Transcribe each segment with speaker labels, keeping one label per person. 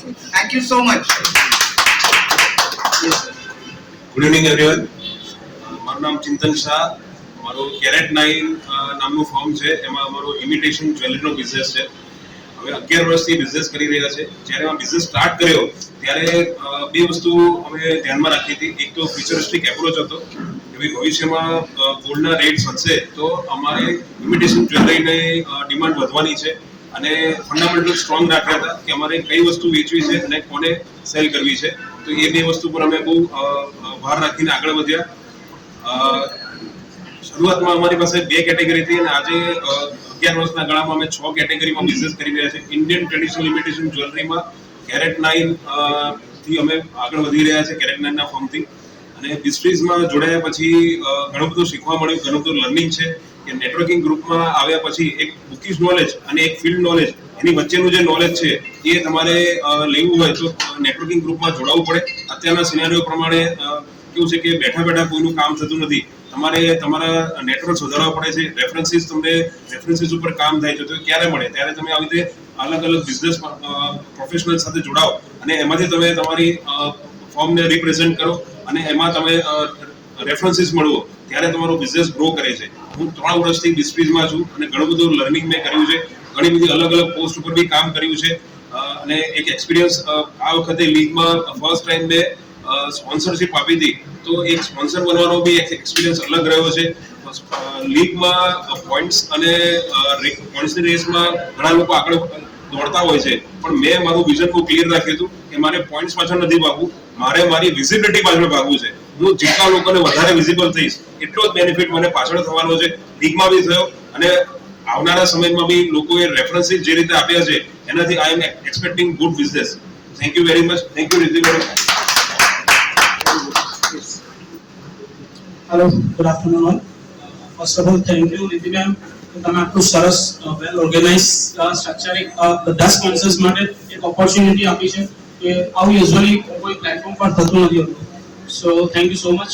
Speaker 1: છું. Thank you so much.
Speaker 2: Good evening everyone. મારું નામ ચિંતન શાહ. મારું કેરેટ 9 નામનું ફર્મ છે. એમાં અમારો ઇમિટેશન જ્વેલરીનો બિઝનેસ છે. હવે 11 વર્ષથી બિઝનેસ કરી રહ્યા છે. જ્યારે આ બિઝનેસ સ્ટાર્ટ કર્યો ત્યારે બે વસ્તુ અમે ધ્યાનમાં રાખી હતી. એક તો ફ્યુચરિસ્ટિક એપ્રોચ હતો કે ભાઈ ભવિષ્યમાં ગોલ્ડના રેટ્સ વધશે તો અમારે ઇમિટેશન જ્વેલરીની ડિમાન્ડ વધવાની છે અને ફંડામેન્ટલ સ્ટ્રોંગ રાખ્યા હતા કે અમારે કઈ વસ્તુ વેચવી છે અને કોને સેલ કરવી છે. તો એ બે વસ્તુ પર અમે બહુ ભાર રાખીને આગળ વધ્યા. શરૂઆતમાં અમારી પાસે 2 કેટેગરી હતી અને આજે 11 વર્ષના ગાળામાં અમે 6 કેટેગરીમાં બિઝનેસ કરી રહ્યા છીએ. ઇન્ડિયન ટ્રેડિશનલ ઇમિટેશન જ્વેલરીમાં કેરેટ 9 થી અમે આગળ વધી રહ્યા છીએ, કેરેટ 9 ના ફોર્મથી. અને બિસ્ટ્રીઝમાં જોડાયા પછી ઘણું બધું શીખવા મળ્યું, ઘણું બધું લર્નિંગ છે કે નેટવર્કિંગ ગ્રુપમાં આવ્યા પછી એક બુકિશ નોલેજ અને એક ફિલ્ડ નોલેજ, એની વચ્ચેનું જે નોલેજ છે એ તમારે લેવું હોય તો નેટવર્કિંગ ગ્રુપમાં જોડાવવું પડે. અત્યારના સિનારીઓ પ્રમાણે કેવું છે કે બેઠા બેઠા કોઈનું કામ થતું નથી. તમારે તમારા નેટવર્ક વધારવા પડે છે. રેફરન્સીસ ઉપર કામ થાય છે. તો ક્યારે મળે ત્યારે તમે આવી રીતે અલગ અલગ બિઝનેસ પ્રોફેશનલ સાથે જોડાઓ અને એમાંથી તમે તમારી ફોર્મને રિપ્રેઝેન્ટ કરો અને એમાં તમે રેફરન્સીસ મળવો ત્યારે તમારો બિઝનેસ ગ્રો કરે છે. હું 3 વર્ષથી બિસ્ટ્રીઝમાં છું અને ઘણું બધું લર્નિંગ મેં કર્યું છે. ઘણી બધી અલગ અલગ પોસ્ટ ઉપર બી કામ કર્યું છે અને એક એક્સપિરિયન્સ આ વખતે લીગમાં ફર્સ્ટ ટાઈમ મેં સ્પોન્સરશિપ આપી હતી તો એક સ્પોન્સર બનવાનો બી એક એક્સપિરિયન્સ અલગ રહ્યો છે. લીગમાં પોઈન્ટ્સ અને પોઈન્ટ્સની રેસમાં ઘણા લોકો આગળ દોડતા હોય છે પણ મેં મારું વિઝન બહુ ક્લિયર રાખ્યું હતું કે મારે પોઈન્ટ્સ પાછળ નથી ભાગવું, મારે મારી વિઝિબિલિટી પાછળ ભાગવું છે. હું જેટલા લોકોને વધારે વિઝિબલ થઈશ એટલો જ બેનિફિટ મને પાછળ થવાનો છે. લીગમાં બી થયો અને આવનારા સમયમાં બી લોકોએ રેફરન્સીસ જે રીતે આપ્યા છે એનાથી I am expecting good business. Thank you very much. Thank you Riddhi madam.
Speaker 3: Hello, good afternoon all. First of all, thank you, Riddhi ma'am. તમે આટલું સરસ વેલ ઓર્ગેનાઇઝ સ્ટ્રક્ચરિંગ બધા સ્પોન્સર્સ માટે એક ઓપોર્ચ્યુનિટી આપી છે કે આવું યુઝ્યુઅલી કોઈ પ્લેટફોર્મ પર થતું નથી હોતું. So thank you so much.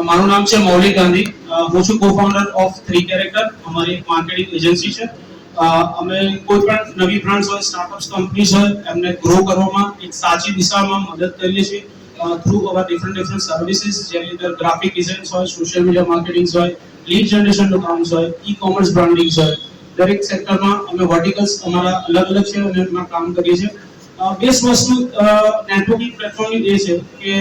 Speaker 3: મારું નામ છે મૌલિક ગાંધી. હું છું co-founder ઓફ 3 કેરેક્ટર. અમારી એક માર્કેટિંગ એજન્સી છે. અમે કોઈ પણ નવી બ્રાન્ડ્સ હોય, સ્ટાર્ટઅપ્સ કંપનીઝ હોય એમને ગ્રો કરવામાં એક સાચી દિશામાં મદદ કરીએ છીએ through our different services જેની અંદર ગ્રાફિક ડિઝાઇન્સ હોય, સોશિયલ મીડિયા માર્કેટિંગ હોય, લીડ જનરેશન નું કામ હોય, ઈ-કોમર્સ બ્રાન્ડિંગ હોય. દરેક સેક્ટરમાં અમે વર્ટિકલ્સ અમારા અલગ અલગ છે અને એમાં કામ કરીએ છીએ. બેસ્ટ વસ્તુ નેટવર્કિંગ પ્લેટફોર્મની એ છે કે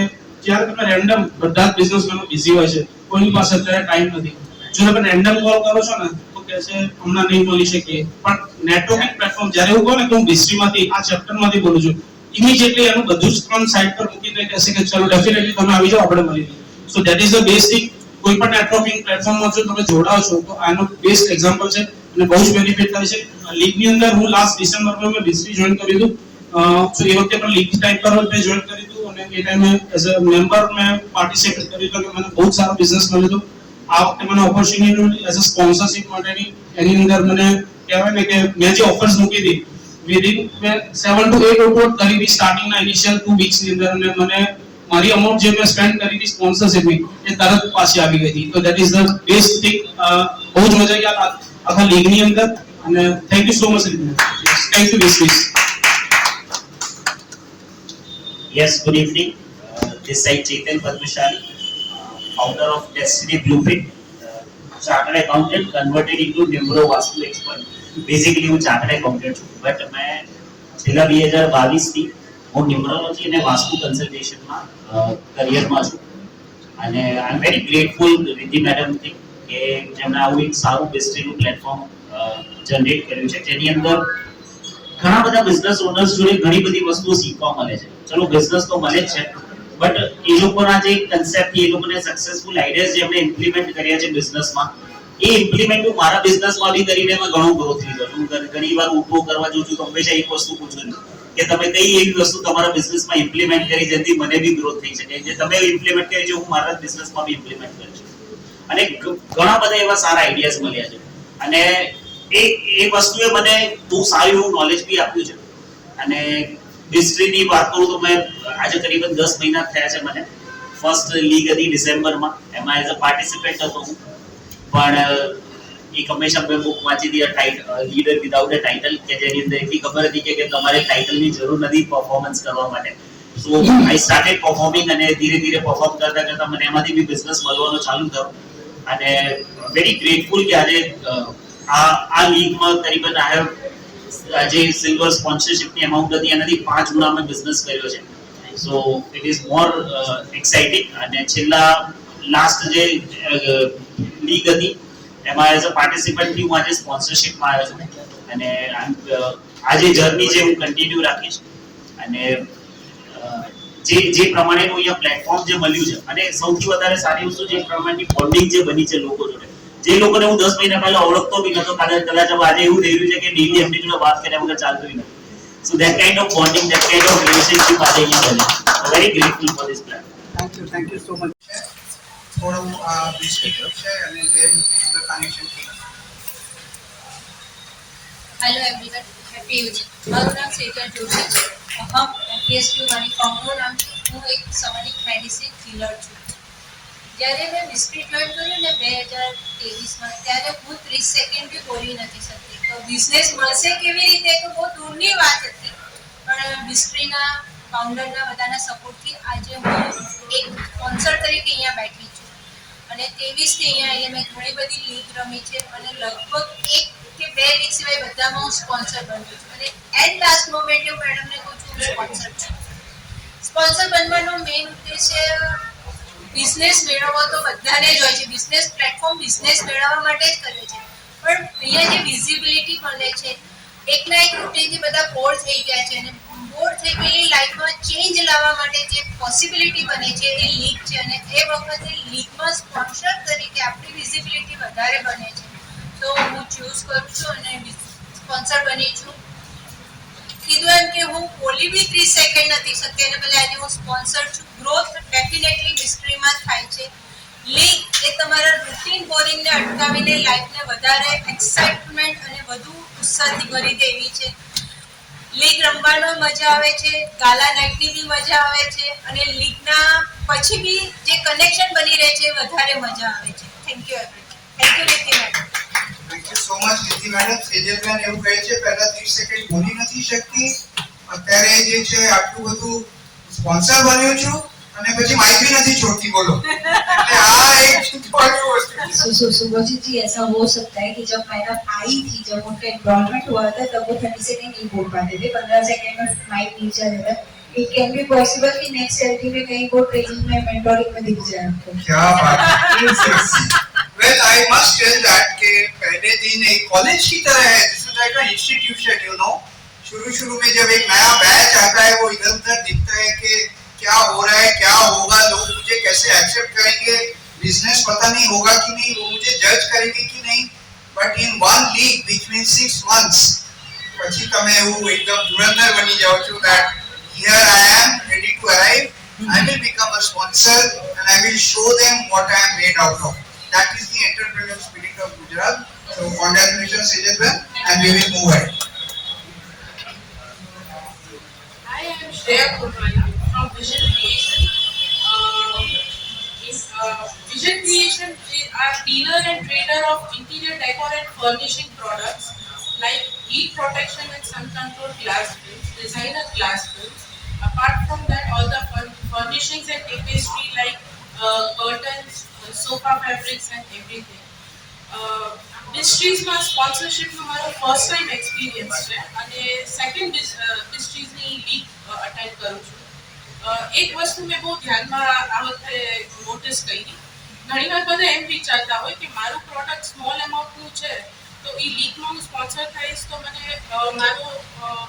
Speaker 3: જ્યારે તમે રેન્ડમ બધા જ બિઝનેસમેનો બિઝી હોય છે, કોઈની પાસે અત્યારે ટાઈમ નથી. જો તમે રેન્ડમ કોલ કરો છો ને તો કહે છે હમણાં નહીં મળી શકીએ. પણ નેટવર્કિંગ પ્લેટફોર્મ જ્યારે હું કહું ને કે હું હિસ્ટ્રીમાંથી આ ચેપ્ટરમાંથી બોલું છું, ઇમિડિયેટલી એનું બધું જ કામ સાઇડ પર મૂકીને કહેશે કે ચલો ડેફિનેટલી તમે આવી જાઓ, આપણે મળીએ. So that is the basic. કોઈ પણ નેટવર્કિંગ પ્લેટફોર્મમાં જો તમે જોડાઓ છો તો આનો બેસ્ટ એક્ઝામ્પલ છે અને બહુ જ બેનિફિટ થાય છે. લીગની અંદર હું લાસ્ટ ડિસેમ્બરમાં મેં ડિસ્ટ્રી જોઈન કર્યું હતું. સો એ વખતે પણ લીગ ટાઈપ પર મેં જોઈન કર્યું હતું અને એ ટાઈમે એઝ અ મેમ્બર મેં પાર્ટિસિપેટ કર્યું હતું અને મને બહુ સારો બિઝનેસ મળ્યો હતો. આ વખતે મને ઓપોર્ચ્યુનિટી એઝ અ સ્પોન્સરશિપ માટેની એની અંદર મને કહેવાય ને કે મેં જે ઓફર્સ મૂકી હતી વિધિન મેં 7 to 8 ઓપોર્ટ કરી હતી સ્ટાર્ટિંગના ઇનિશિયલ 2 વીક્સની અંદર અને મને મારી અમાઉન્ટ જે મેં સ્પેન્ડ કરી હતી સ્પોન્સરશિપની એ તરત પાછી આવી ગઈ હતી. તો that is the best thing. બહુ જ મજા આવી આખા લીગની અંદર અને thank you so much. Thank you બિસ્ટ્રીઝ.
Speaker 4: Yes, good evening. This side Chetan Padmashali, founder of Destiny Blueprint, chartered accountant converted into Nimbro Vastu expert. Basically હું chartered accountant છું, but મેં છેલ્લા 2022 થી હું ન્યુમરોલોજી અને વાસ્તુ કન્સલ્ટેશનમાં કરિયરમાં છું અને I am very grateful Riddhi madam થી કે જેમણે આવું એક સારું બિઝનેસનું પ્લેટફોર્મ જનરેટ કર્યું છે જેની અંદર ઘણા બધા બિઝનેસ ઓનર્સ જોડે ઘણી બધી વસ્તુઓ શીખવા મળે છે. ચલો બિઝનેસ તો મળે જ છે બટ એ લોકોના જે કન્સેપ્ટ, એ લોકોને સક્સેસફુલ આઈડિયાઝ જે એમણે ઇમ્પ્લિમેન્ટ કર્યા છે બિઝનેસમાં, એ ઇમ્પ્લિમેન્ટ હું મારા બિઝનેસમાં બી કરીને એમાં ઘણો ગ્રો થઈ ગયો. હું ઘણી વાર ઉભો કરવા જોઉં છું તો હંમેશા એક વસ્તુ પૂછું છું કે તમે કઈ એવી વસ્તુ તમારા બિઝનેસમાં ઇમ્પ્લિમેન્ટ કરી જેથી મને બી ગ્રોથ થઈ શકે, જે તમે ઇમ્પ્લિમેન્ટ કરી છે હું મારા બિઝનેસમાં બી ઇમ્પ્લિમેન્ટ કરું છું. અને ઘણા બધા એવા સારા આઈડિયાઝ મળ્યા છે અને એ વસ્તુએ મને બહુ સારું એવું નોલેજ બી આપ્યું છે. અને હિસ્ટ્રીની વાત કરું તો મેં આજે કરીબન 10 મહિના થયા છે મને. ફર્સ્ટ લીગ હતી ડિસેમ્બરમાં, એમાં એઝ અ પાર્ટિસિપેન્ટ હતો હું. પણ એક હંમેશા મેં બુક વાંચી હતી લીડર વિધાઉટ અ ટાઇટલ કે જેની અંદર એટલી ખબર હતી કે તમારે ટાઇટલની જરૂર નથી પરફોર્મન્સ કરવા માટે. સો આઈ સ્ટાર્ટેડ પરફોર્મિંગ અને ધીરે ધીરે પરફોર્મ કરતા કરતા મને એમાંથી બી બિઝનેસ મળવાનો ચાલુ થયો અને વેરી ગ્રેટફુલ કે આજે આ લીગમાં કરીબન આઈ હેવ આજે સિલ્વર સ્પોન્સરશિપની અમાઉન્ટ હતી એનાથી 5 ગુણા મેં બિઝનેસ કર્યો છે. So it is more exciting અને છેલ્લા લાસ્ટ જે લીગ હતી એમાં એઝ અ પાર્ટિસિપન્ટ હું આજે સ્પોન્સરશિપમાં આવ્યો છું અને આજે જર્ની જે હું કન્ટિન્યુ રાખીશ અને જે પ્રમાણેનું અહીંયા પ્લેટફોર્મ જે મળ્યું છે અને સૌથી વધારે સારી વસ્તુ જે પ્રમાણની બોન્ડિંગ જે બની છે લોકો જોડે, જે લોકોને હું 10 મહિના પહેલા ઓળખતો બી નતો, કદાચ આજે એવું થઈ રહ્યું છે કે ડેલી એમની જોડે વાત કર્યા વગર ચાલતું નથી. So that kind of bonding, that kind of relationship આજે અહીંયા બને. Very grateful for this platform.
Speaker 1: Thank you so much. થોડું બિસ્કિટ છે અને then the connection thing.
Speaker 5: Hello everyone, happy evening. મારું નામ સેજલ જોશી છે. PSU મારી ફોર્મનું નામ છે. હું એક સમનિક મેડિસિન ડીલર છું. જ્યારે મેં બિસ્કિટ જોઈન કર્યું ને 2023માં, ત્યારે હું 30 સેકન્ડ બી બોલી નથી શકતી. તો બિઝનેસ મળશે કેવી રીતે તો બહુ દૂરની વાત હતી, પણ બિસ્કિટના ફાઉન્ડરના બધાના સપોર્ટથી આજે હું એક સ્પોન્સર તરીકે અહીંયા બેઠી છું અને 23થી અહીંયા મેં ઘણી બધી લીગ રમી છે અને લગભગ 1 કે 2 લીગ સિવાય બધામાં હું સ્પોન્સર બની છું અને એટ લાસ્ટ મોમેન્ટે હું મેડમને કહું છું હું સ્પોન્સર છું. સ્પોન્સર બનવાનો મેઇન ઉદ્દેશ્ય બિઝનેસ મેળવવો તો બધાને જ હોય છે. બિઝનેસ પ્લેટફોર્મ બિઝનેસ મેળવવા માટે જ કરે છે, પણ અહીંયા જે વિઝિબિલિટી મળે છે, એકના એક રૂટીનથી બધા બોર થઈ ગયા છે અને બોર થઈ ગયેલી લાઈફમાં ચેન્જ લાવવા માટે જે પોસિબિલિટી બને છે એ લીગ છે અને એ વખતે લીગમાં સ્પોન્સર તરીકે આપણી વિઝિબિલિટી વધારે બને છે. તો હું ચૂઝ કરું છું અને સ્પોન્સર બની છું. કીધું એમ કે હું બોલી બી 30 સેકન્ડ નથી શકતી અને ભલે આજે હું સ્પોન્સર છું. ગ્રોથ ડેફિનેટલી મિસ્ટ્રીમાં થાય છે. લીગ એ તમારા રૂટીન બોરિંગને અટકાવીને લાઈફને વધારે એક્સાઇટમેન્ટ અને વધુ ઉત્સાહથી ભરી દેવી છે. લીગ રમવાનો મજા આવે છે, ગાલા નાઇટની બી મજા આવે છે અને લીગના પછી બી જે કનેક્શન બની રહે છે વધારે મજા આવે છે. Thank you everyone. Thank you Riti madam.
Speaker 1: Thank you so much Riti madam. સેજલબેન એવું કહે છે પહેલા 30 સેકન્ડ બોલી નથી શકતી, અત્યારે જે છે આટલું બધું સ્પોન્સર બન્યો છું અને પછી માઇક भी नहीं छोड़ती बोलो.
Speaker 6: सुभजीत जी, ऐसा हो सकता है कि जब मैडम आई थी, जब उनका एनरोलमेंट हुआ था, तब वो 30 सेकंड नहीं बोल पाते थे, 15 सेकंड में माइक नीचे आ जाता. इट कैन बी पॉसिबल कि नेक्स्ट एलटी में कहीं वो ट्रेनिंग में मेंटोरिंग में दिख जाए आपको.
Speaker 1: क्या बात है. Well, I must tell that कि पहले दिन एक कॉलेज की तरह है, this is like a institution, you know. शुरू में जब एक नया बैच आता है वो इधर उधर दिखता है कि क्या हो रहा है, क्या होगा, लोग मुझे कैसे एक्सेप्ट करेंगे, बिजनेस पता नहीं होगा कि नहीं, वो मुझे जज करेंगे कि नहीं. But in one league which means 6 months પછી તમે એવું એકદમ ધુરંધર બની જાઓ છો that here I am ready to arrive. I will become a sponsor and I will show them what I am made out of. That is the entrepreneurial spirit of Gujarat. So congratulations Sejal and we will move ahead.
Speaker 7: I am Shreya Kurmani from Vision Creation. Vision Creation is a dealer and trader of interior decor and furnishing products like heat protection and sun control glass films, designer glass films. Apart from that, all the furnishings and tapestry like curtains, sofa fabrics and everything. Mysteries માં sponsorship નો મારો first time experience છે અને second mysteries ની league attend કરું છું. એક વસ્તુ મેં બહુ ધ્યાનમાં આ વખતે નોટિસ કરી, ઘણીવાર બધા એમ વિચારતા હોય કે મારું પ્રોડક્ટ સ્મોલ અમાઉન્ટનું છે તો એ લીગમાં હું સ્પોન્સર થઈશ તો મને મારો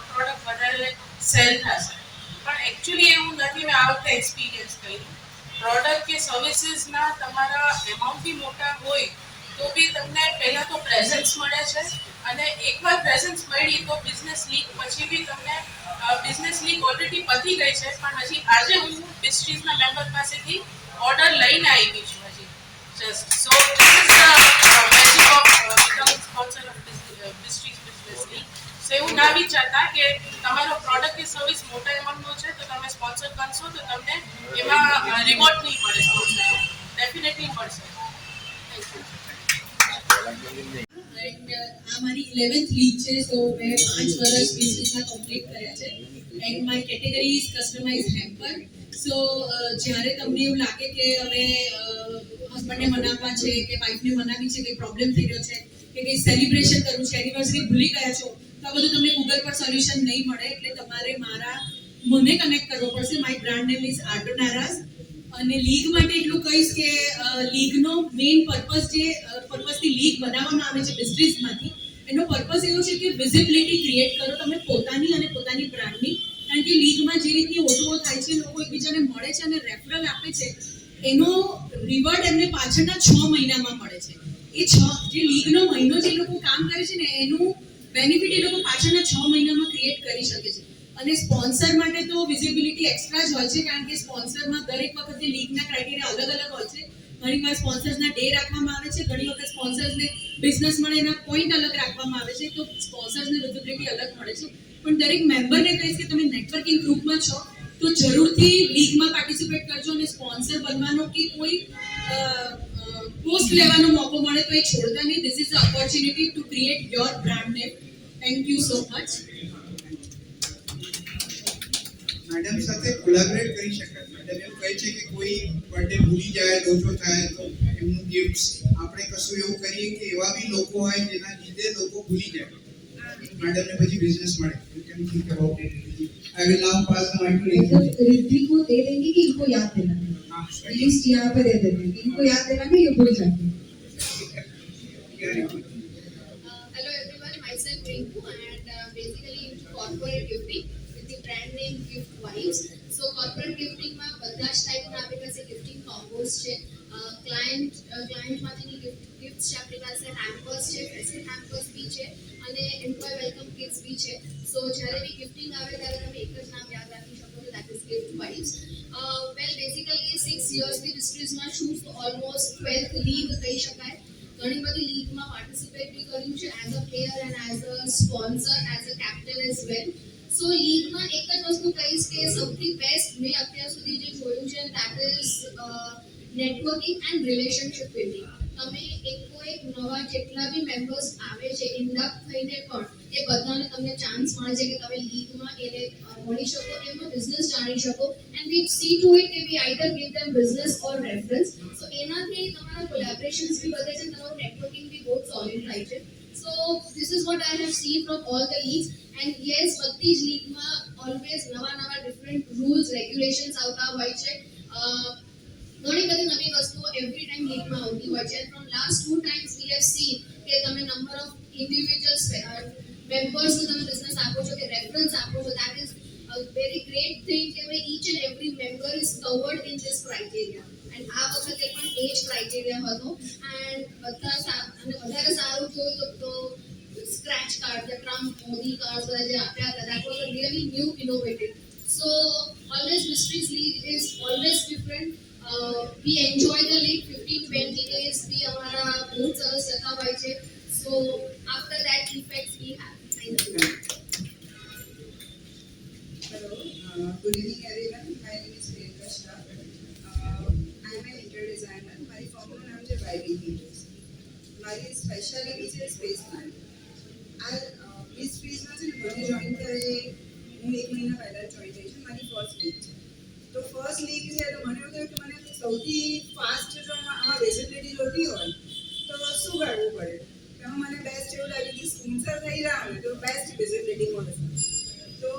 Speaker 7: પ્રોડક્ટ વધારે સેલ થશે, પણ એકચ્યુઅલી એવું નથી. મેં આ વખતે એક્સપિરિયન્સ કર્યું. પ્રોડક્ટ કે સર્વિસીસના તમારા એમાઉન્ટ બી મોટા હોય તો બી તમને પહેલાં તો પ્રેઝન્સ મળે છે અને એકવાર પ્રેઝન્સ મળી તો બિઝનેસ લીગ પછી બી તમને બિઝનેસ લીગ ઓલરેડી પતી ગઈ છે પણ હજી આજે હું બિસ્ટ્રીઝના મેમ્બર પાસેથી ઓર્ડર લઈને આવી છું હજી just. So this is the magic of becoming sponsor of બિસ્ટ્રીઝ બિઝનેસ લીગ. સો એવું ના વિચારતા કે તમારો પ્રોડક્ટ કે સર્વિસ મોટા એમાઉન્ટનો છે તો તમે સ્પોન્સર બનશો તો તમને એમાં રિવોર્ડ નહીં મળે, સ્પોન્સર ડેફિનેટલી મળશે. Thank you. આ મારી 11th લીગ છે, સો મેં 5 વર્ષ બિઝનેસમાં કમ્પ્લીટ કર્યા છે and my category is customise hamper. So જ્યારે તમને એવું લાગે કે હવે હસબન્ડને મનાવવા છે કે વાઈફને મનાવી છે, કંઈ પ્રોબ્લેમ થઈ રહ્યો છે કે કંઈ સેલિબ્રેશન કરવું છે, એનિવર્સરી ભૂલી ગયા છો, તો આ બધું તમને ગૂગલ પર સોલ્યુશન નહીં મળે. એટલે તમારે મને કનેક્ટ કરવો પડશે. માય બ્રાન્ડ નેમ ઇઝ આર્ટોનારાસ. અને લીગ માટે એટલું કહીશ કે લીગનો મેઇન પર્પઝથી લીગ બનાવવામાં આવે છે બિઝનેસમાંથી. એનો પર્પઝ એવો છે કે વિઝિબિલિટી ક્રિએટ કરો તમે પોતાની અને પોતાની બ્રાન્ડની. કારણ કે લીગમાં જે રીતની ઓટો થાય છે, લોકો એકબીજાને મળે છે અને રેફરલ આપે છે, એનો રિવોર્ડ એમને પાછળના 6 મહિનામાં મળે છે. એ જે લીગનો મહિનો જે લોકો કામ કરે છે ને, એનું બેનિફિટ એ લોકો પાછળના 6 મહિનામાં ક્રિએટ કરી શકે છે. અને સ્પોન્સર માટે તો વિઝિબિલિટી એક્સ્ટ્રા જ હોય છે, કારણ કે સ્પોન્સરમાં દરેક વખતે લીગના ક્રાઇટેરિયા અલગ અલગ હોય છે. ઘણી વાર સ્પોન્સર્સના ડે રાખવામાં આવે છે, ઘણી વખત સ્પોન્સર્સને બિઝનેસ મળે એના પોઈન્ટ અલગ રાખવામાં આવે છે, તો સ્પોન્સર્સને વિઝિબિલિટી અલગ મળે છે. પણ દરેક મેમ્બરને કહીશ કે તમે નેટવર્કિંગ ગ્રુપમાં છો તો જરૂરથી લીગમાં પાર્ટિસિપેટ કરજો. અને સ્પોન્સર બનવાનો કે કોઈ પોસ્ટ લેવાનો મોકો મળે તો એ છોડતા નહીં. This is the opportunity to create your brand name. Thank you so much.
Speaker 1: Madam સાથે કોલેબોરેટ કરી શકાય. મેડમ એવું કહે છે કે કોઈ બર્થડે ભૂલી જાય, લોચો થાય તો એમનું ગિફ્ટ આપણે કશું એવું કરીએ કે એવા બી લોકો હોય જેના લીધે લોકો ભૂલી જાય, मैडम ने પછી बिजनेस મળે. You can think about it. I will now pass the mic to
Speaker 6: Riddhi को दे देंगे कि इनको याद देना है. लिस्ट यहाँ पे दे देंगे कि इनको याद देना है, ये भूल जाते हैं.
Speaker 8: Hello everyone, myself Rinku and basically into corporate gifting with the brand name Gift Vibes. So corporate gifting માં બધા જ ટાઈપના આપણી પાસે gifting combos છે. ક્લાયન્ટ માંથીની ગિફ્ટ્સ છે આપણી પાસે, હેમ્પર્સ છે, ફેસ્ટિવ હેમ્પર્સ બી છે અને એમ્પ્લોય વેલકમ કિટ્સ બી છે. સો જ્યારે બી ગિફ્ટિંગ આવે ત્યારે તમે એક જ નામ યાદ રાખી શકો છો, that is gift vibes. Well basically 6 યર્સથી ડિસ્ટ્રીઝમાં છું, તો ઓલમોસ્ટ 12th લીગ કહી શકાય. ઘણી બધી લીગમાં પાર્ટિસિપેટ બી કર્યું છે as a player and as a sponsor, as a captain as well. So લીગમાં એક જ વસ્તુ કહીશ કે સૌથી બેસ્ટ મેં અત્યાર સુધી જે જોયું છે that is networking and relationship building. તમે એક નવા જેટલા બી મેમ્બર્સ આવે છે ઇન્ડક્ટ થઈને પણ એ બધાને તમને ચાન્સ મળે છે કે તમે લીગમાં એને મળી શકો, એમનો બિઝનેસ જાણી શકો and we see to it કે we either give them business or reference. So એનાથી તમારા કોલેબોરેશન્સ બી વધે છે, તમારું નેટવર્કિંગ બી બહુ સોલિડ થાય છે. સો this is what I have seen from all the leagues. And yes, બધી જ લીગમાં ઓલવેઝ નવા ડિફરન્ટ રૂલ્સ રેગ્યુલેશન્સ આવતા હોય છે. ઘણી બધી નવી વસ્તુઓ એવરી ટાઈમ લીગમાં આવતી હોય છે. From last 2 times we have seen કે તમે નંબર ઓફ ઇન્ડિવિજ્યુઅલ્સ મેમ્બર્સને તમે બિઝનેસ આપો છો કે રેફરન્સ આપો છો, that is a very great thing કે each and every member is covered in this criteria. And આ વખતે પણ એ જ ક્રાઇટેરિયા હતો. એન્ડ વધારે સારું જોયું તો scratch card, the Trump Modi card બધા જે આપ્યા હતા, that was a really new innovative. So always મિસ્ટ્રીઝ league is always different. we enjoy the league. 15-20 days bhi hamara bahut sarus jata hoy che. So after that effects we have. Thank you.
Speaker 9: Hello, good evening everyone. My name is Priyanka Shah. I am an interior designer. My firmનું નામ છે YB Interiors. મારી speciality છે space planning. આ is સ્પેસમાં છે મને join કરે હું 1 મહિના પહેલા જોઈન થઈ છું. મારી ફર્સ્ટ લીગ છે. તો ફર્સ્ટ લીગ છે તો મને એવું થયું કે મને સૌથી ફાસ્ટ જો આમાં વિઝિબિલિટી જોતી હોય તો શું કરવું પડે. એમાં મને બેસ્ટ એવું લાગ્યું કે સ્પોન્સર થઈ રહ્યા હોય તો બેસ્ટ વિઝિબિલિટી મળે. તો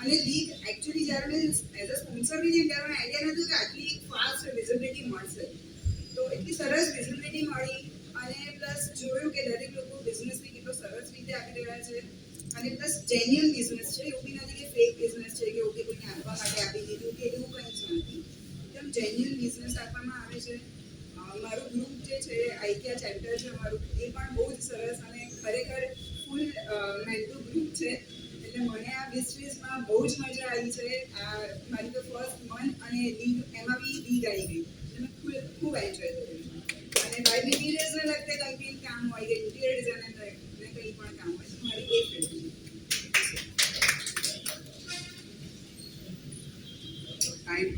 Speaker 9: અને લીગ એકચ્યુઅલી જ્યારે મેં એઝ અ સ્પોન્સર બી જઈ ત્યારે આઈડિયા નહોતું કે આટલી ફાસ્ટ વિઝિબિલિટી મળશે. તો એટલી સરસ વિઝિબિલિટી મળી અને પ્લસ જોયું કે દરેક લોકો બિઝનેસ બી કેટલો સરસ રીતે આપી રહ્યા છે અને પ્લસ જેન્યુઅલ બિઝનેસ છે, એવું બી નથી કે ફેક બિઝનેસ છે કે ઓકે કોઈને આપવા માટે આપી દીધું કે એવું કંઈ જ નથી. એકદમ જેન્યુઅલ બિઝનેસ આપવામાં આવે છે. મારું ગ્રુપ જે છે આઈકિયા ચેપ્ટર છે અમારું, એ પણ બહુ જ સરસ અને ખરેખર ફૂલ મેન્ટુ ગ્રુપ છે. એટલે મને આ બિઝનેસમાં બહુ જ મજા આવી છે. આ મારી તો ફર્સ્ટ મંથ અને લીગ એમાં બી લીગ આવી ગઈ એટલે મેં ખૂબ એન્જોય કર્યું. અને બાય ઇન્ટિરિયર્સને લગતે કંઈ બી કામ હોય કે ઇન્ટિરિયર ડિઝાઇનર ને કંઈ પણ કામ હોય તો મારી એ ફિલ્ડ છે.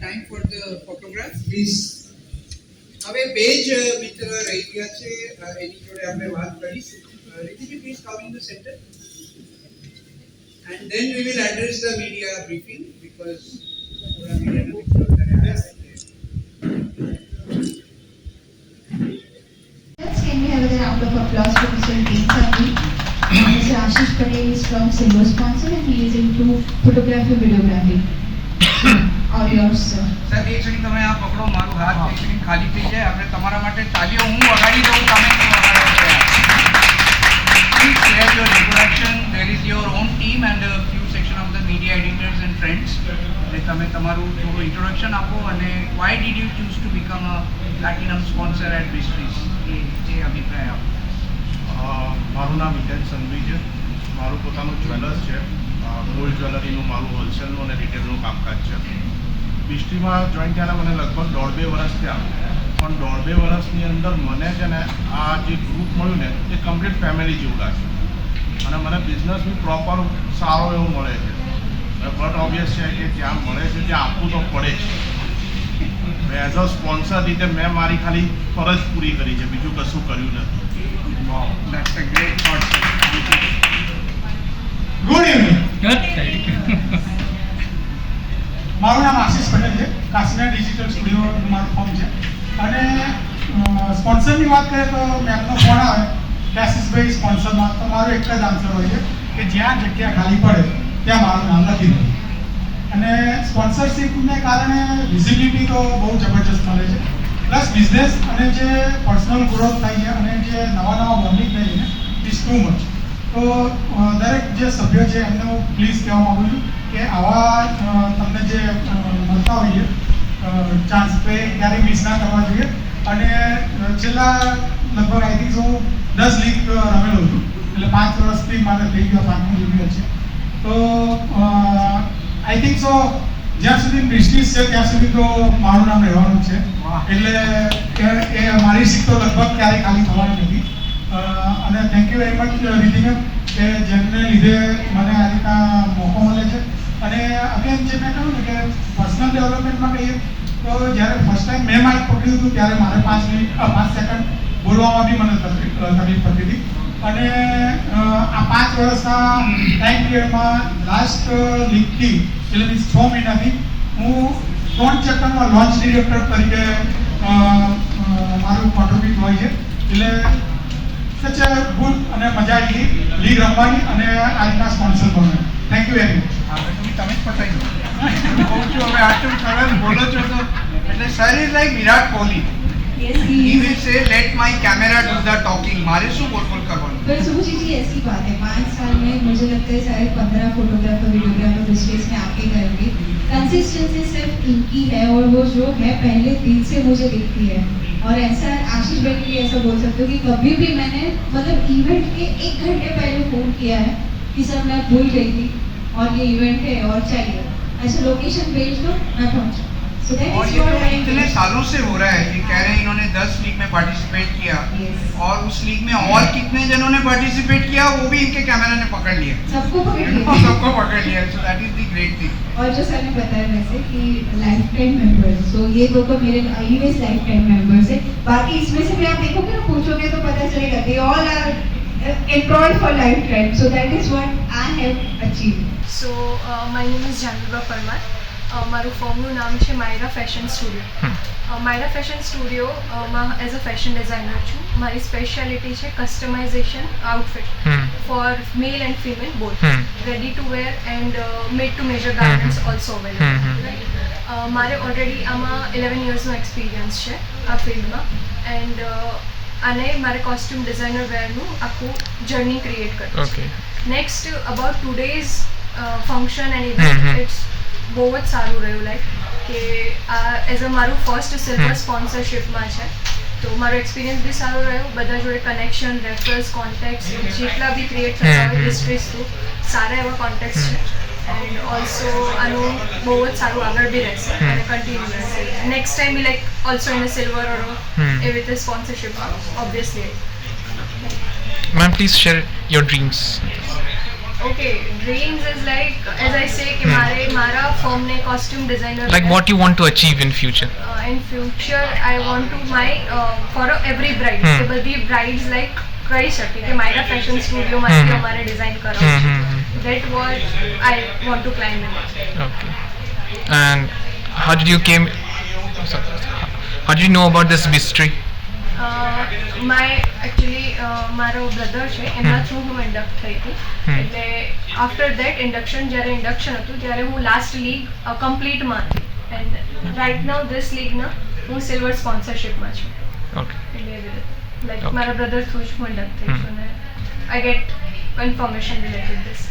Speaker 1: Time for the photograph, please. હવે બે જ મિત્ર રહી ગયા છે, એની જોડે આપણે વાત કરીશું. Ridhiji, please come in the center. And then we will address the media briefing because पूरा media ने मित्र उधर आया है.
Speaker 6: Can we have a round of applause for Mr. Deepsani? Mr. Ashish Patel is from Silver Sponsor and he is into photography, videography. All yours, sir.
Speaker 1: Sir એક second તમે આ પકડો, મારું હાથ એક સેકન્ડ ખાલી થઈ જાય. આપણે તમારા માટે તાલીઓ હું વગાડી દઉં, તમે નહીં વગાડો. Please share your introduction. There is your own team and a few section of the media editors and friends. એટલે તમે તમારું થોડું introduction આપો અને why did you choose to become a platinum sponsor at Bistries? એ અભિપ્રાય આપો.
Speaker 10: મારું નામ હિતેન સંઘવી છે. મારું પોતાનું જ્વેલર્સ છે. ગોલ્ડ જ્વેલરીનું મારું હોલસેલનું અને રિટેલનું કામકાજ છે. બિસ્ટ્રીમાં જોઈન થયા મને લગભગ 1.5-2 વર્ષ થયા, પણ 1.5-2 વર્ષની અંદર મને છે ને આ જે ગ્રુપ મળ્યું ને એ કમ્પ્લીટ ફેમિલી જેવું લાગ્યું અને મને બિઝનેસ બી પ્રોપર સારો એવો મળે છે. બટ ઓબ્વિયસ છે કે જ્યાં મળે છે ત્યાં આપવું તો પડે જ. એઝ અ સ્પોન્સર રીતે મેં મારી ખાલી ફરજ પૂરી કરી છે, બીજું કશું કર્યું નથી.
Speaker 1: Wow, that's a great thought, sir.
Speaker 11: Good evening. મારું નામ આશીષ પટેલ છે. કાશીના ડિજિટલ સ્ટુડિયોનું મારું ફોર્મ છે અને સ્પોન્સરની વાત કરીએ તો મેમનો ફોન આવે કે આશીષભાઈ સ્પોન્સરમાં, તો મારો એક જ આન્સર હોય છે કે જ્યાં જગ્યા ખાલી પડે ત્યાં મારું નામ લખી દઉં. અને સ્પોન્સરશિપને કારણે વિઝિબિલિટી તો બહુ જબરજસ્ત મળે છે, પ્લસ બિઝનેસ અને જે પર્સનલ ગ્રોથ થાય છે અને જે નવા બોન્ડિંગ થાય છે ને ઇઝ ટુ મચ. તો દરેક જે સભ્ય છે એમને હું પ્લીઝ કહેવા માગું છું કે આવા તમને જે મળતા હોઈએ ચાન્સ તો એ ક્યારેય મિસ ના કરવા જોઈએ. અને છેલ્લા લગભગ આઈ થિંક હું 10 લીગ રમેલો છું, એટલે 5 વર્ષથી મારે થઈ ગયો 5મી લીગ છે. તો આઈ થિંક સો જ્યાં સુધી બિસ્ટ્રીઝ છે ત્યાં સુધી તો મારું નામ રહેવાનું છે, એટલે એ મારી સીટ તો લગભગ ક્યારેય ખાલી થવાની નથી. અને થેન્ક યુ વેરી મચ રીતિ મેમ કે જેમને લીધે મને આ રીતના મોકો મળે છે. અને અગેન જે મેં કહ્યું ને કે પર્સનલ ડેવલપમેન્ટમાં કહીએ તો જ્યારે ફર્સ્ટ ટાઈમ મેં માઇક પકડ્યું હતું ત્યારે મારે 5 સેકન્ડ બોલવામાં બી મને તકલીફ પડતી હતી. અને આ 5 વર્ષના ટાઈમ પિરિયડમાં લાસ્ટ લીગથી એટલે મીન્સ 6 મહિનાથી હું 3 ચેપ્ટરમાં લોન્ચ ડિરેક્ટર તરીકે મારું કોન્ટ્રીબ્યુટ હોય છે. એટલે સચ અ ગુડ અને મજા આવી લીગ રમવાની અને આ રીતના સ્પોન્સર બનવાની. Thank you very much.
Speaker 1: તમે જ પતાવી દો. કહું છું હવે આટલું સરસ બોલો છો તો એટલે sir is like Virat Kohli. He will say let my camera do the talking. मारे શું बोल करवाना.
Speaker 6: पर सुबह जी ऐसी बात है 5 साल में मुझे लगता है शायद 15 फोटोग्राफर वीडियोग्राफर बिस्ट्रीज में आके करेंगे. कंसिस्टेंसी सिर्फ इनकी है और वो जो है पहले दिन से मुझे दिखती है. और ऐसा आशीष भाई के लिए ऐसा बोल सकते हो कि कभी भी मैंने मतलब इवेंट के 1 घंटे पहले फोन किया है कि सर मैं भूल गई थी और ये इवेंट है और चाहिए, ऐसा लोकेशन भेज दो मैं पहुंच.
Speaker 1: और ये तो इतने सालों से हो रहा है. ये कह रहे हैं इन्होंने 10 लीग में पार्टिसिपेट किया और उस लीग में और कितने जनों ने पार्टिसिपेट किया वो भी इनके कैमरा ने पकड़ लिया.
Speaker 6: सबको पकड़ लिया.
Speaker 1: सबको पकड़ लिया. So that is the great thing.
Speaker 6: और जो सर ने बताया वैसे कि लाइफ टाइम मेंबर्स, सो ये दो तो मेरे ऑलवेज लाइफ टाइम मेंबर्स है. बाकी इसमें से भी आप देखोगे ना, पूछोगे तो पता चलेगा they all are employed for lifetime. So that is what I have achieved.
Speaker 12: So my name is Janviba Parmar. મારું ફોર્મનું નામ છે Myra fashion studio. Myra fashion સ્ટુડિયોમાં એઝ અ ફેશન ડિઝાઇનર છું. મારી સ્પેશિયાલિટી છે customisation outfit for male and female both, ready to wear and made to measure garments also available. મારે already આમાં 11 યર્સનો એક્સપિરિયન્સ છે આ ફિલ્ડમાં એન્ડ આને મારે કોસ્ટ્યુમ ડિઝાઇનર વેરનું આખું જર્ની ક્રિએટ કર્યું છે. Next about today's function and event it's બહુ જ સારું રહ્યું. લાઈક કે આ એઝ અ મારું ફર્સ્ટ સિલ્વર સ્પોન્સરશિપમાં છે તો મારો એક્સપિરિયન્સ બી સારો રહ્યો. બધા જોડે કનેક્શન, રેફરન્સ, કોન્ટેક્ટ્સ જેટલા બી ક્રિએટ થતા હોય ડિસ્ટ્રીઝ થ્રુ સારા એવા કોન્ટેક્ટ્સ છે. એન્ડ ઓલ્સો આનું બહુ જ સારું આગળ બી રહેશે અને કન્ટિન્યુ રહેશે. નેક્સ્ટ ટાઈમ બી like also in a silver or એવી રીતે sponsorship obviously.
Speaker 13: Ma'am, please share your dreams.
Speaker 12: Okay, dreams is like, as I say, कि मारा firm ने costume designer
Speaker 13: Like what you want to achieve in future?
Speaker 12: In future I want to my for every bride કે બધી brides like કહી શકે કે મારા fashion studio માંથી અમારે design કરાવવું છે. That what I want to climb in.
Speaker 13: Okay. And how did you know about this mystery?
Speaker 12: My actually મારો બ્રધર છે એમના થ્રુ હું ઇન્ડક્ટ થઈ હતી. એટલે આફ્ટર ધેટ જ્યારે ઇન્ડક્શન હતું ત્યારે હું લાસ્ટ લીગ કમ્પ્લીટમાં હતી એન્ડ રાઇટ નાઉ ધીસ લીગના હું સિલ્વર સ્પોન્સરશિપમાં છું.
Speaker 13: Okay.
Speaker 12: એટલે એવી રીતે લાઈક મારા બ્રધર થ્રુ જ હું ઇન્ડક્ટ થઈ છું અને I get information related this.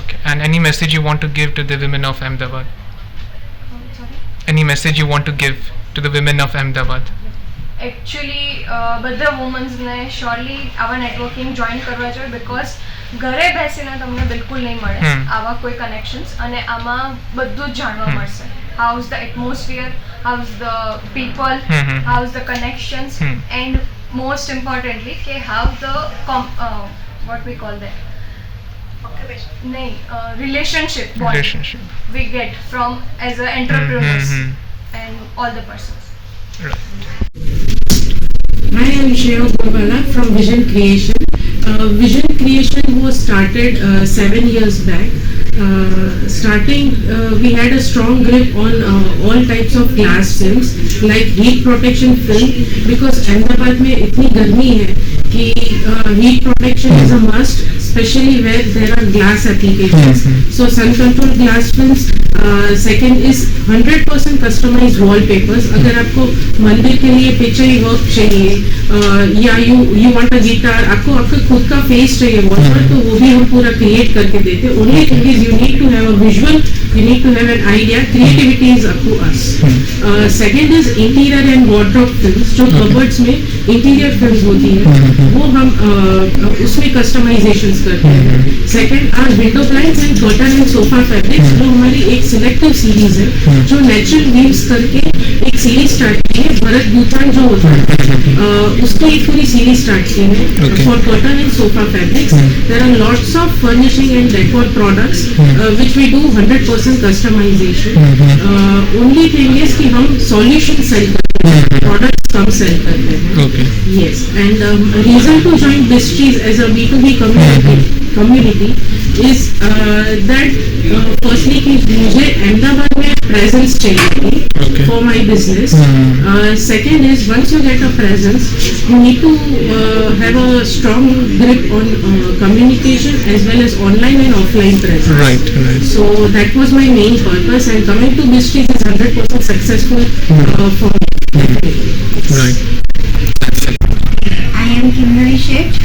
Speaker 13: Okay. And any message you want to give to the women of Ahmedabad?
Speaker 12: Sorry?
Speaker 13: Any message you want to give to the women of Ahmedabad?
Speaker 12: Actually બધા વુમન્સને surely આવા networking join કરવા જોઈએ because ઘરે બેસીને તમને બિલકુલ નહીં મળે આવા કોઈ કનેક્શન્સ અને આમાં બધું જ જાણવા મળશે. How is the atmosphere, how is the people, how is the connections and most importantly કે how the what we call that નહીં relationship we get from as a entrepreneurs and all the persons.
Speaker 14: Hi, I'm Shreya Gopala from Vision Creation. Vision Creation was started 7 years back. We had a strong grip on all types of glass films like heat protection film because Ahmedabad में इतनी गर्मी है कि heat protection is a must, especially where there are glass applications. So sun control glass films. Second is 100% customized wallpapers. अगर आपको मंदिर के लिए पिक्चर वर्क चाहिए या you want a guitar, आपको आपका खुद का फेस चाहिए वॉल पर तो वो भी हम पूरा क्रिएट करके देते. Only thing is you need to have a visual, you need to have an idea. Creativity is up to us. Second is interior and wardrobe films. जो कबर्ड्स में इंटीरियर फिल्म्स होती है वो हम उसमें कस्टमाइजेशंस करते हैं. Second are window blinds and curtain and sofa fabrics जो हमारी एक सिलेक्टिव सीरीज है जो नेचुरल वीव्स करके एक सीरीज स्टार्ट की है. भरत गूथन जो होता है उसकी एक पूरी सीरीज स्टार्ट की है for curtain and sofa fabrics. There are lots of furnishing and decor products which we do 100% customisation. Only thing is कि हम सॉल्यूशन सेल करते हैं, प्रोडक्ट्स कम सेल करते हैं. Yes, and reason to join Bistrees as a B2B community is that firstly कि मुझे अहमदाबाद में presence चाहिए for my business. Second is once you get a presence, you need to have a strong grip on communication as well as online and offline presence.
Speaker 13: Right.
Speaker 14: So that was my main purpose, and coming to Bistrees is 100% successful for me.
Speaker 13: Right.
Speaker 6: I am Kimberly Sheth,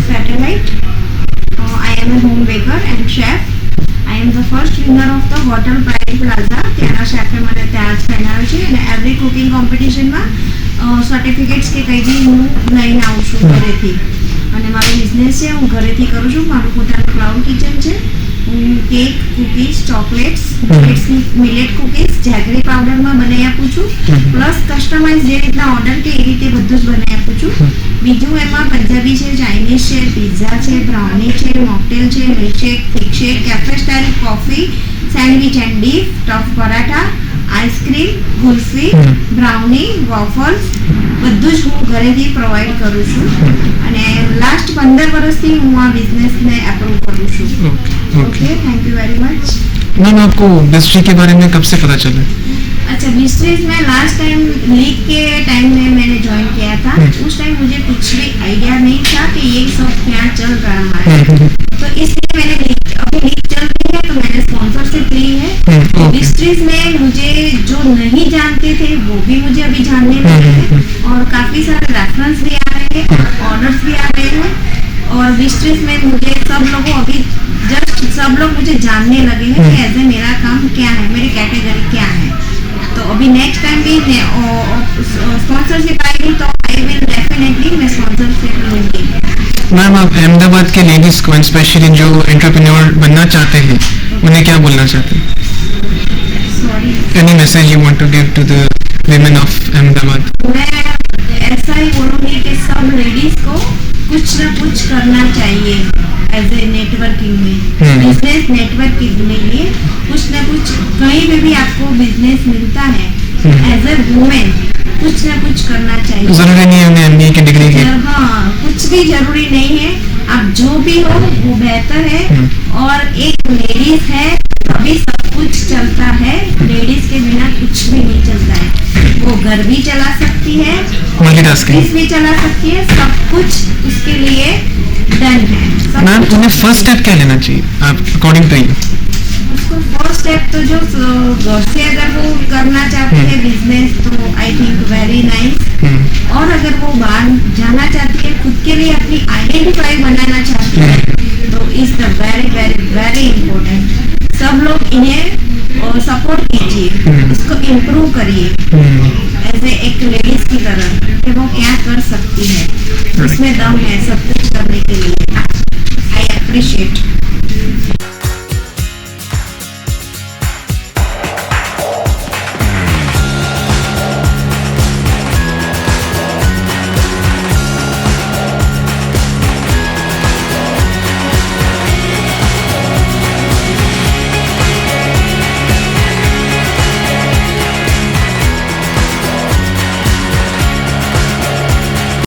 Speaker 6: Satellite. I am a home baker and chef. I am the first winner of the Hotel Pride Plaza. ત્યાંના શેફે મને ત્યાં જ બનાવ્યું છે અને every cooking કોમ્પિટિશનમાં certificates કે કંઈ બી હું લઈને આવું છું ઘરેથી. અને મારો બિઝનેસ છે હું ઘરેથી કરું છું. મારું પોતાનું ક્લાઉડ કિચન છે. હું cake, cookies, chocolates, millet cookies jaggery પાવડરમાં બનાવી આપું છું. પ્લસ કસ્ટમાઇઝ જે રીતના ઓર્ડર કે એ રીતે બધું જ બનાવી આપું છું. બીજું એમાં પંજાબી છે, ચાઇનીઝ છે, પિઝા છે, બ્રાઉની છે, મોકટેલ છે, milkshake, thick shake, cafe style coffee, sandwich and dip, ટફ paratha, ice cream, kulfi, brownie, waffles બધું જ હું ઘરેથી પ્રોવાઈડ કરું છું. અને લાસ્ટ 15 વર્ષથી હું આ બિઝનેસને એપ્રૂવ કરું છું. Okay, thank you very much.
Speaker 13: Ma'am आपको बिस्ट्री के बारे में कब से पता चला?
Speaker 6: अच्छा, बिस्ट्रीज में लास्ट टाइम लीग के टाइम में मैंने ज्वाइन किया था. उस टाइम मुझे कुछ भी आइडिया नहीं था कि ये सब क्या चल रहा है. तो इसलिए मैंने अभी लीग चल रही है तो मैंने स्पॉन्सरशिप ली है. बिस्ट्रीज में मुझे जो नहीं जानते थे वो भी मुझे अभी जानने लगे हैं और काफ़ी सारे रेफरेंस भी आ रहे हैं, ऑर्डर्स भी आ रहे हैं. और बिस्ट्रीज में मुझे सब लोग मुझे जानने लगे हैं कि ऐसे मेरा काम क्या है, मेरी कैटेगरी क्या है. तो अभी नेक्स्ट टाइम भी स्पॉन्सरशिप आएगी तो आई विल डेफिनेटली मैं स्पॉन्सरशिप लूँगी.
Speaker 13: मैम आप अहमदाबाद के लेडीज को स्पेशली जो एंटरप्रेन्योर बनना चाहते हैं उन्हें क्या बोलना चाहते हैं?
Speaker 6: Sorry,
Speaker 13: any message you want to give to the women of Ahmedabad?
Speaker 6: मैं ऐसा ही बोलूँगी कि सब लेडीज को
Speaker 15: कुछ ना कुछ करना चाहिए एज ए नेटवर्किंग में, बिजनेस नेटवर्किंग में कुछ ना कुछ, कहीं पे भी आपको बिजनेस मिलता है एज ए वुमेन कुछ ना कुछ करना चाहिए।
Speaker 13: जरूरी नहीं है उन्हें MBA की डिग्री की।
Speaker 15: हाँ, कुछ भी जरूरी नहीं है, आप जो भी हो वो बेहतर है। और एक लेडीज है अभी सब कुछ चलता है, लेडीज के बिना कुछ भी नहीं चलता है। वो घर भी चला सकती है, ऑफिस भी चला सकती है, सब कुछ उसके लिए डन है।
Speaker 13: मैम उन्हें फर्स्ट स्टेप क्या लेना चाहिए आप अकॉर्डिंग टू यू?
Speaker 15: उसको फर्स्ट स्टेप तो जो घर से अगर वो करना चाहते हैं बिजनेस तो आई थिंक वेरी नाइस। और अगर वो बाहर जाना चाहती है, खुद के लिए अपनी आइडेंटिफाई बनाना चाहती है तो is the very very very important. सब लोग इन्हें सपोर्ट कीजिए, इसको इम्प्रूव करिए एज ए एक लेडीज की तरह कि वो क्या कर सकती है, उसमें दम है सब कुछ करने के लिए। I appreciate.